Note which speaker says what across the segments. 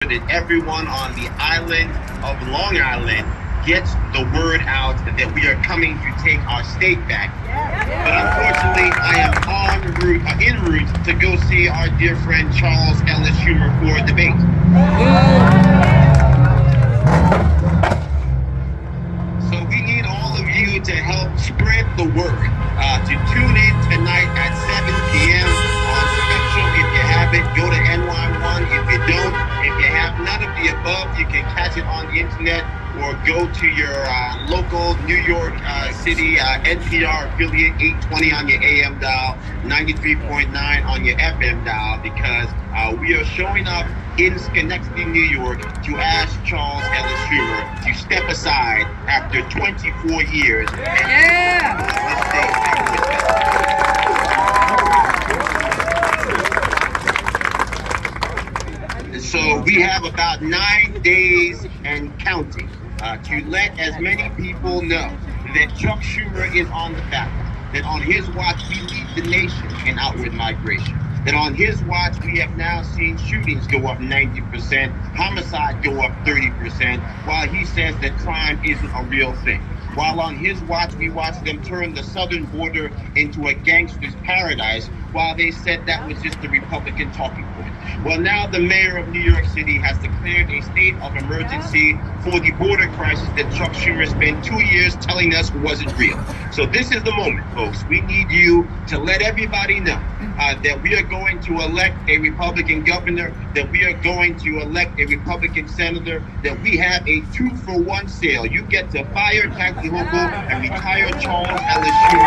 Speaker 1: that everyone on the island of Long Island gets the word out that we are coming to take our state back. But unfortunately, I am en route to go see our dear friend Charles Ellis Schumer for a debate. So we need all of you to help spread the word. To tune in tonight at 7 p.m. on Spectrum. If you have it, go to NY1. If you don't, if you have none of the above, you can catch it on the internet or go to your local New York City NPR affiliate 820 on your AM dial, 93.9 on your FM dial, because we are showing up in Schenectady, New York, to ask Charles Ellis Schumer to step aside after 24 years. So we have about 9 days and counting to let as many people know that Chuck Schumer is on the ballot, that on his watch we lead the nation in outward migration, that on his watch we have now seen shootings go up 90%, homicide go up 30%, while he says that crime isn't a real thing. While on his watch, we watched them turn the southern border into a gangster's paradise, while they said that was just a Republican talking point. Well, now the mayor of New York City has declared a state of emergency for the border crisis that Chuck Schumer spent 2 years telling us wasn't real. So this is the moment, folks. We need you to let everybody know that we are going to elect a Republican governor, that we are going to elect a Republican senator, that we have a 2-for-1 sale. You get to fire Kathy Hochul and retire Charles Ellis Schumer.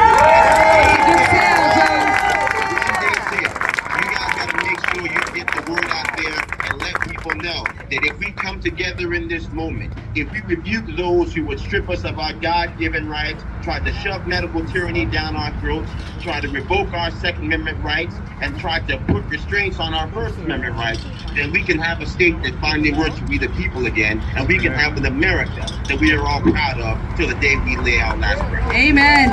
Speaker 1: You guys got to make sure you get the word out there and let people know that if we come together in this moment, if we rebuke those who would strip us of our God-given rights, try to shove medical tyranny down our throats, try to revoke our Second Amendment rights, and try to put restraints on our First Amendment rights, then we can have a state that finally works for we the people again, and we can have an America that we are all proud of till the day we lay our last breath.
Speaker 2: Amen.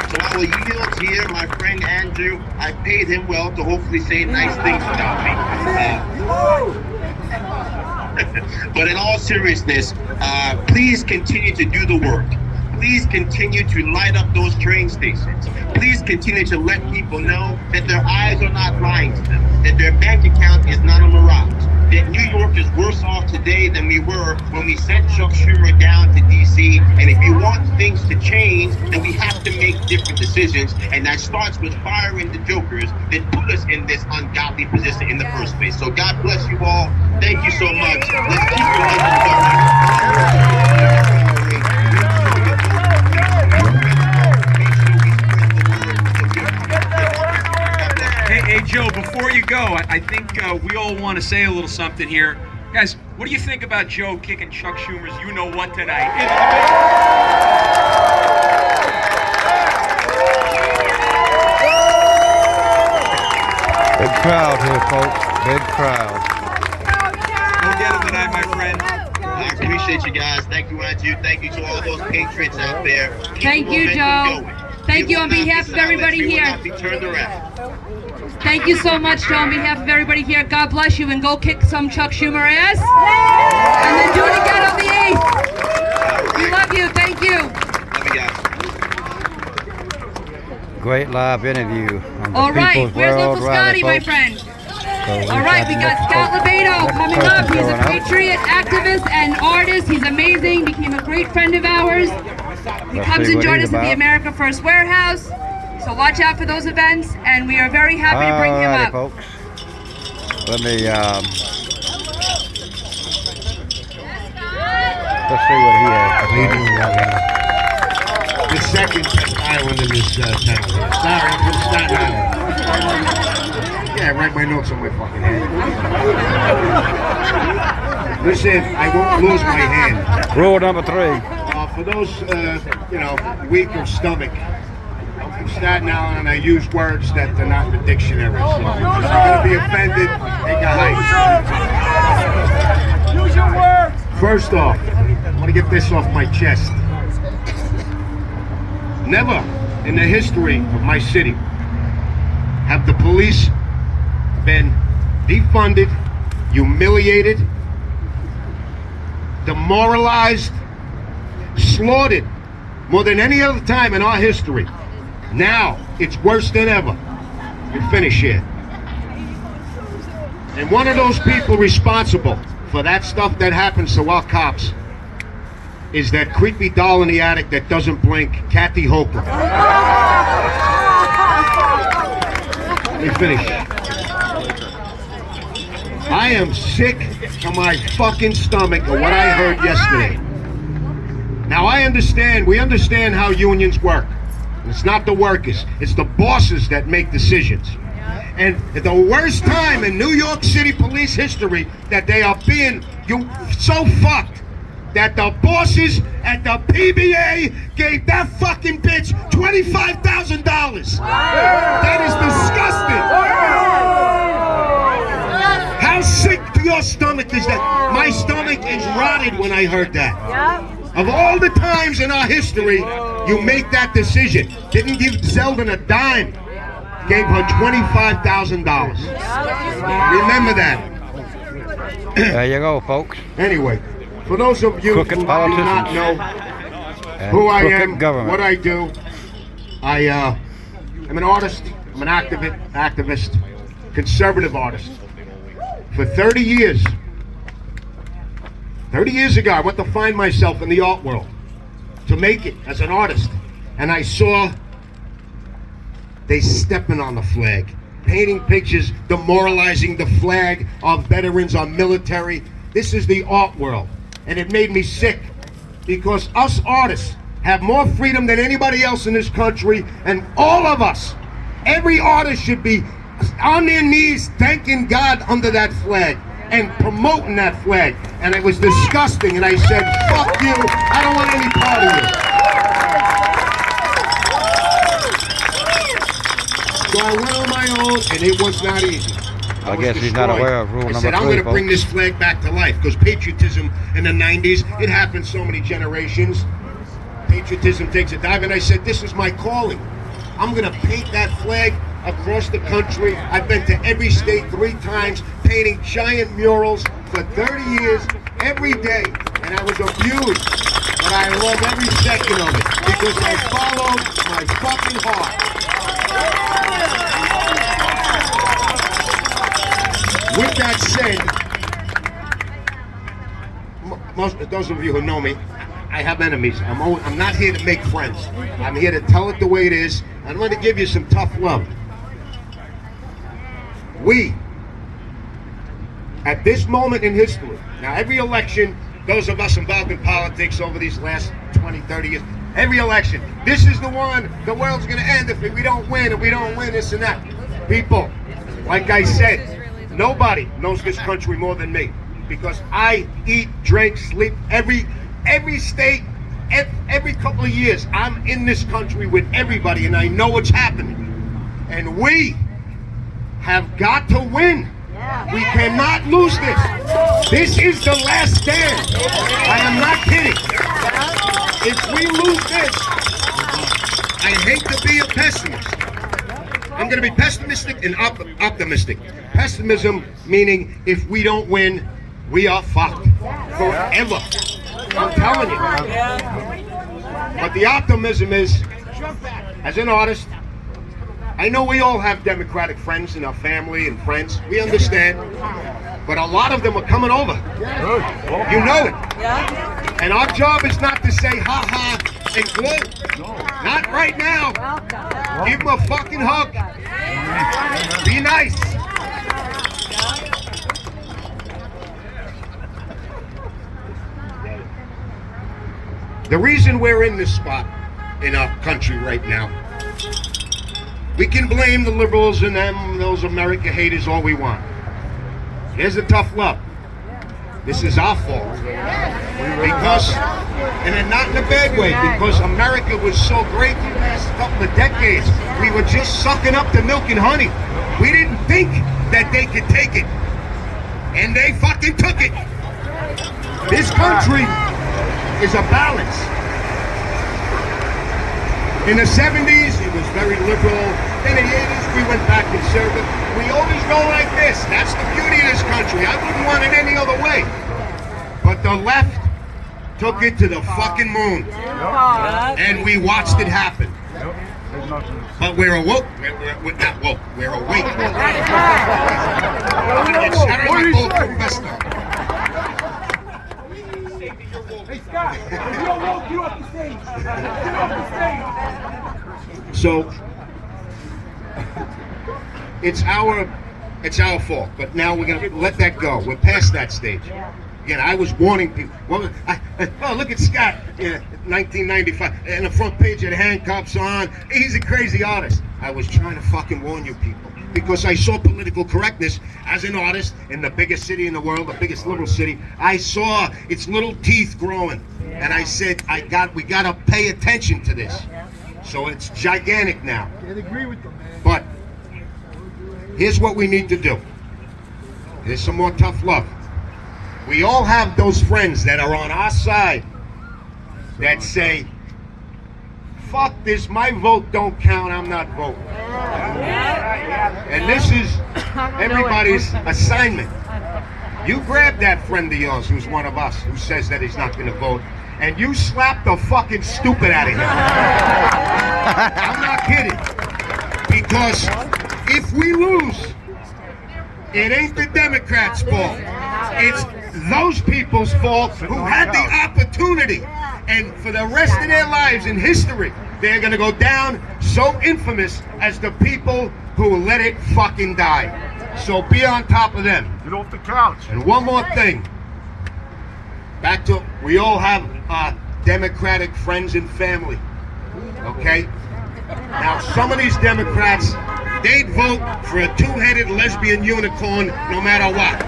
Speaker 1: So I will yield here, my friend Andrew. I paid him well to hopefully say nice things about me. But in all seriousness, please continue to do the work. Please continue to light up those train stations. Please continue to let people know that their eyes are not lying to them, that their bank account is not a mirage, that New York is worse off today than we were when we sent Chuck Schumer down to D.C. And if you want things to change, then we have to make different decisions. And that starts with firing the jokers that put us in this ungodly position in the first place. So God bless you all. Thank you so much. Let's keep your legends going.
Speaker 3: Hey, Joe, before you go, I think we all want to say a little something here. Guys, what do you think about Joe kicking Chuck Schumer's you-know-what tonight?
Speaker 4: Big crowd here, folks. Big crowd.
Speaker 3: Go get him tonight, my friend.
Speaker 1: I appreciate you guys. Thank you, Andrew. Thank you to all those patriots out there. Keep
Speaker 2: Thank you, Joe. Thank you on behalf of everybody here.
Speaker 1: We will not be turned around.
Speaker 2: Thank you so much, Joe, on behalf of everybody here. God bless you, and go kick some Chuck Schumer ass. And then do it again on the 8th. We love you. Thank you.
Speaker 1: Love you guys.
Speaker 4: Great live interview on the
Speaker 2: All right,
Speaker 4: People's
Speaker 2: where's
Speaker 4: World
Speaker 2: Uncle
Speaker 4: Rally,
Speaker 2: Scotty, my
Speaker 4: folks.
Speaker 2: friend?
Speaker 4: So
Speaker 2: All right, we got Scott Lebedo coming up. He's a patriot, activist, and artist. He's amazing. Became a great friend of ours. He comes and joins us at the America First Warehouse. So watch out for those events, and we are very happy to bring him up.
Speaker 4: Folks. Let me let's see what he has.
Speaker 5: The second island in this town. Sorry, I'm from Staten Island. Yeah, I write my notes on my fucking head. Listen, I won't lose my hand.
Speaker 4: Rule number 3.
Speaker 5: For those, weak of stomach, I'm from Staten Island, and I use words that are not in the dictionary. So if you're going to be offended, take a hike. Use your words. First off, I want to get this off my chest. Never in the history of my city have the police been defunded, humiliated, demoralized, slaughtered more than any other time in our history. Now, it's worse than ever. We finish here. And one of those people responsible for that stuff that happens to our cops is that creepy doll in the attic that doesn't blink, Kathy Hochul. Let me finish. I am sick to my fucking stomach of what I heard yesterday. Now we understand how unions work. It's not the workers, it's the bosses that make decisions. And the worst time in New York City police history that they are being so fucked that the bosses at the PBA gave that fucking bitch $25,000. That is disgusting. How sick to your stomach is that? My stomach is rotted when I heard that. Of all the times in our history, you make that decision. Didn't give Zeldin a dime. Gave her $25,000. Remember that.
Speaker 4: There you go, folks.
Speaker 5: Anyway, for those of you who do not know who I am, what I do, I'm an artist. I'm an activist, conservative artist. For 30 years ago, I went to find myself in the art world to make it as an artist. And I saw they stepping on the flag, painting pictures, demoralizing the flag of veterans, our military. This is the art world. And it made me sick because us artists have more freedom than anybody else in this country. And all of us, every artist should be on their knees thanking God under that flag and promoting that flag. And it was disgusting. And I said, fuck you, I don't want any part of you. So I went on my own, and it was not easy.
Speaker 4: I guess he's not aware of rule number 3,
Speaker 5: I said, I'm going to bring
Speaker 4: folks.
Speaker 5: this flag back to life, because patriotism in the 90s, it happened so many generations. Patriotism takes a dive, and I said, this is my calling. I'm going to paint that flag across the country. I've been to every state 3 times, painting giant murals for 30 years, every day. And I was abused, but I love every second of it, because I followed my fucking heart. With that said, most those of you who know me, I have enemies. I'm not here to make friends. I'm here to tell it the way it is. I'm going to give you some tough love. We, at this moment in history, now every election, those of us involved in politics over these last 20, 30 years, every election, this is the one, the world's going to end if we don't win, if we don't win this and that. People, like I said, nobody knows this country more than me, because I eat, drink, sleep, every state, every couple of years, I'm in this country with everybody, and I know what's happening. And we have got to win. We cannot lose this. This is the last stand. I am not kidding. If we lose this, I hate to be a pessimist. I'm going to be pessimistic and optimistic. Pessimism meaning if we don't win, we are fucked forever. I'm telling you. But the optimism is, as an artist, I know we all have Democratic friends in our family and friends. We understand. But a lot of them are coming over. You know it. And our job is not to say ha-ha and gloat. Not right now. Give them a fucking hug. Be nice. The reason we're in this spot in our country right now, we can blame the liberals and them, those America haters, all we want. Here's the tough love. This is our fault. Because, and not in a bad way, because America was so great the last couple of decades. We were just sucking up the milk and honey. We didn't think that they could take it. And they fucking took it. This country is a balance. In the 70s, it was very liberal. In the 80s, we went back conservative. we always go like this. That's the beauty of this country. I wouldn't want it any other way. But the left took it to the fucking moon. And we watched it happen. But we're awoke. We're not woke. We're awake. So it's our fault. But now we're gonna let that go. We're past that stage. Again, I was warning people. Well, oh, look at Scott, 1995, and the front page of the handcuffs on. He's a crazy artist. I was trying to fucking warn you people because I saw political correctness as an artist in the biggest city in the world, the biggest liberal city. I saw its little teeth growing, and I said, we gotta pay attention to this. So it's gigantic now. But here's what we need to do. Here's some more tough love. We all have those friends that are on our side that say, fuck this, my vote don't count, I'm not voting. And this is everybody's assignment. You grab that friend of yours who's one of us who says that he's not going to vote, and you slap the fucking stupid out of him. I'm not kidding. Because if we lose, it ain't the Democrats' fault. It's those people's fault who had the opportunity. And for the rest of their lives in history, they're going to go down so infamous as the people who let it fucking die. So be on top of them.
Speaker 6: Get off the couch.
Speaker 5: And one more thing. Back to, we all have Democratic friends and family. Okay? Now, some of these Democrats, they'd vote for a two-headed lesbian unicorn no matter what.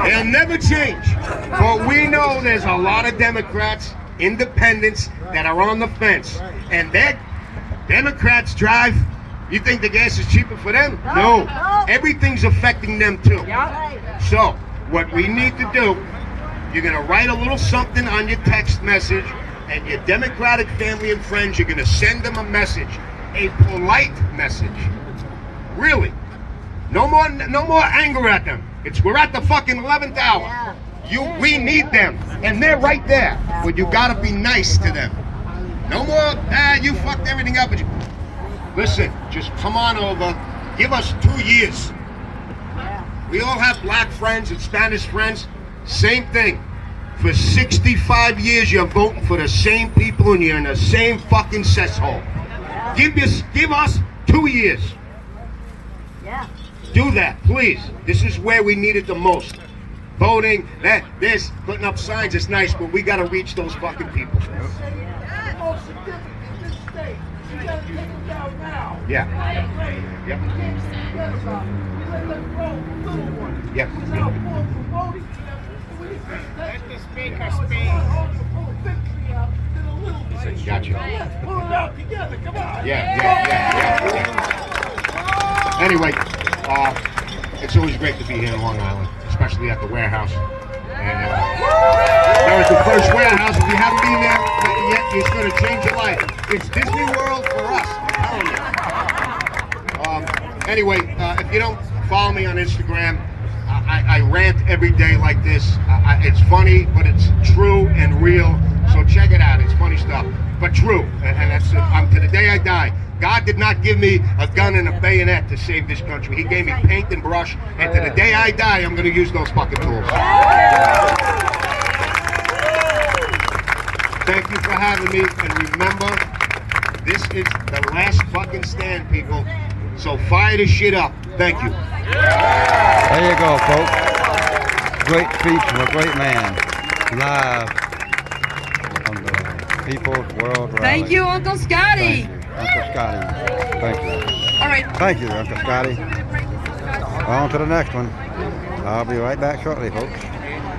Speaker 5: They'll never change. But we know there's a lot of Democrats, independents, that are on the fence. And that Democrats drive, you think the gas is cheaper for them? No. Everything's affecting them too. So, what we need to do, you're going to write a little something on your text message, and your Democratic family and friends, you're going to send them a message. A polite message. Really. No more anger at them. We're at the fucking 11th hour. We need them. And they're right there. But you gotta be nice to them. No more, you fucked everything up. Listen, just come on over. Give us 2 years. We all have black friends and Spanish friends. Same thing. For 65 years you're voting for the same people and you're in the same fucking cesshole. Give us 2 years. Yeah. Do that, please. This is where we need it the most. Voting, this, putting up signs is nice, but we gotta reach those fucking people. Yeah. Yep. Yep.
Speaker 6: Let the speaker speak.
Speaker 5: Gotcha.
Speaker 6: Pull it out together, come on.
Speaker 5: Yeah. Anyway, it's always great to be here in Long Island, especially at the warehouse. And there is the first warehouse. If you haven't been there yet, it's going to change your life. It's Disney World for us, I'm telling you. Anyway, if you don't follow me on Instagram, I rant every day like this. It's funny, but it's true and real. So check it out. It's funny stuff, but true. And that's to the day I die. God did not give me a gun and a bayonet to save this country. He gave me paint and brush. And to the day I die, I'm going to use those fucking tools. Thank you for having me. And remember, this is the last fucking stand, people. So fire this shit up. Thank you.
Speaker 4: There you go, folks. Great speech from a great man. Live from the People's World Rally.
Speaker 2: Thank you, Uncle Scotty.
Speaker 4: Thank you, Uncle Scotty. Thank you.
Speaker 2: All right.
Speaker 4: Thank you, Uncle Scotty. On to the next one. I'll be right back shortly, folks.